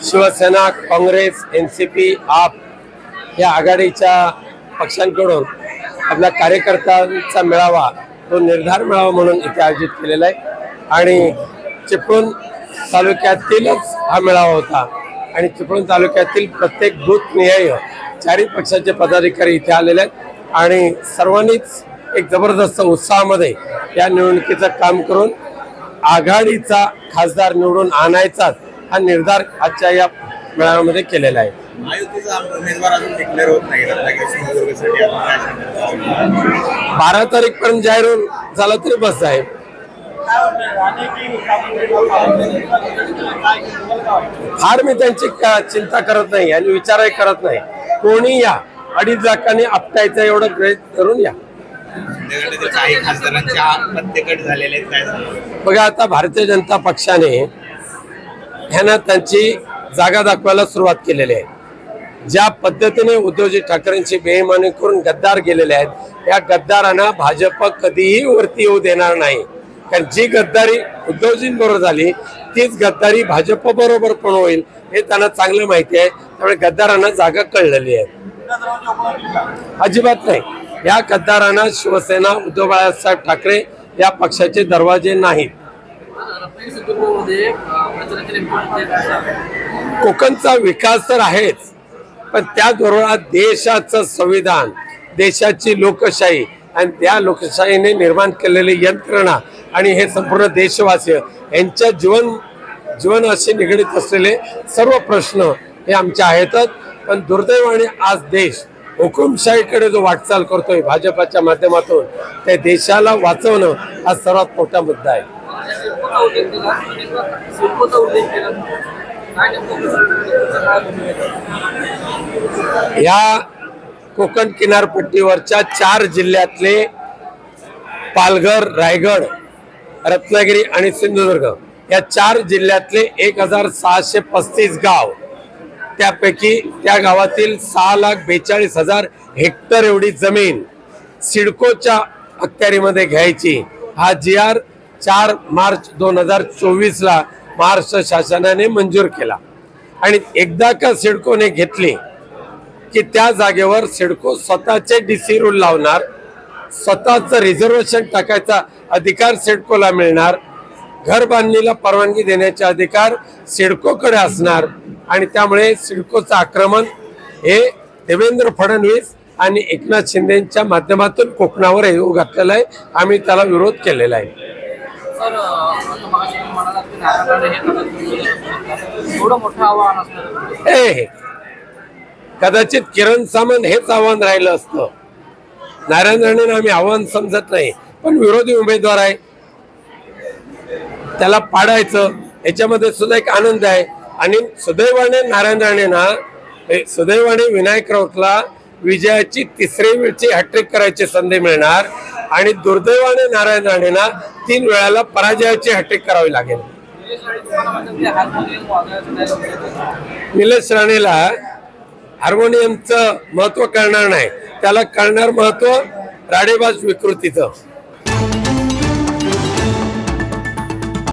Shiv Sena, Congress, NCP, आप या आघाडीच्या पक्षांकडून आपल्या कार्यकर्त्यांचा मेळावा तो निर्धार मेळावा म्हणून इथे आयोजित केलेला आहे आणि चिपळूण तालुक्यातीलच हा मेळावा होता आणि चिपळूण तालुक्यातील प्रत्येक बूथ निहाय चारही पक्षाचे पदाधिकारी इथे आलेले आहेत आणि सर्वांनीच एक जबरदस्त उत्साहामध्ये या निवडणुकीचं काम करून आघाडीचा खासदार निवडून आणायचा हा निर्धार आजच्या या मेळाव्यामध्ये केलेला आहे। महायुतीचा उमेदवार अजून डिक्लेअर होत नाही, रत्नागिरी सिंधुदुर्गसाठी 12 तारीखपर्यंत जाहीर झाला तरी बस आहे। फार मी त्यांची चिंता करत नाही आणि विचारही करत नाही। कोणी या 2.5 लाखांनी आपटायचं एवढं प्रयत्न करून या। बघा आता भारतीय जनता पक्षाने ह्यांना त्यांची जागा दाखवायला सुरुवात केलेली आहे। ज्या पद्धतीने उद्धवजी ठाकरेंची बेईमानी करून गद्दार गेलेले आहेत या गद्दारांना भाजप कधीही वरती येऊ देणार नाही, कारण जी गद्दारी उद्धवजींबरोबर झाली तीच गद्दारी भाजप बरोबर पण होईल हे त्यांना चांगलं माहिती आहे। त्यामुळे गद्दारांना जागा कळलेली आहे। अजिबात नाही, या गद्दारांना शिवसेना, उद्धव बाळासाहेब ठाकरे या पक्षाचे दरवाजे नाहीत। कोकणचा विकास तर आहेच, पण त्याचबरोबर देशाचं संविधान, देशाची लोकशाही आणि त्या लोकशाहीने निर्माण केलेली यंत्रणा आणि हे संपूर्ण देशवासी यांच्या जीवनाशी निगडीत असलेले सर्व प्रश्न हे आमचे आहेतच। पण दुर्दैवाने आज देश हुकुमशाहीकडे जो वाटचाल करतोय भाजपच्या माध्यमातून त्या देशाला वाचवणं हा सर्वात मोठा मुद्दा आहे। या कोकण किनारपट्टीवरच्या 4 जिल्ह्यातले पालघर, रायगड, रत्नागिरी आणि सिंधुदुर्ग या 4 जिल्ह्यातले 1635 गाव, त्यापैकी त्या गावातील 6,42,000 हेक्टर एवढी जमीन सिडकोच्या अखत्यारीमध्ये घ्यायची हा GR 4 मार्च 2024 ला महाराष्ट्र शासनाने मंजूर केला आणि एकदा का सिडकोने घेतली की त्या जागेवर सिडको स्वतःचे DC रूल लावणार, स्वतःचं रिझर्वेशन टाकायचा अधिकार सिडकोला मिळणार, घर बांधणीला परवानगी देण्याचे अधिकार सिडकोकडे असणार आणि त्यामुळे सिडकोचं आक्रमण हे देवेंद्र फडणवीस आणि एकनाथ शिंदेच्या माध्यमातून कोकणावर येऊ घातलेलं आहे। आम्ही त्याला विरोध केलेला आहे। कदाचित किरण सामंत हेच आव्हान राहिलं असतं। नारायण राणेंना आम्ही आव्हान समजत नाही, पण विरोधी उमेदवार आहे त्याला पाडायचं याच्यामध्ये सुद्धा एक आनंद आहे। आणि सुदैवाने नारायण राणेंना, सुदैवाने विनायक राऊतला विजयाची 3री वेळची हॅट्रिक करायची संधी मिळणार आणि दुर्दैवाने नारायण राणेंना 3 वेळाला पराजयाची हॅट्रिक करावी लागेल। निलेश राणेला हार्मोनियमचं महत्व कळणार नाही, त्याला कळणार महत्व राडेबाज विकृतीचं।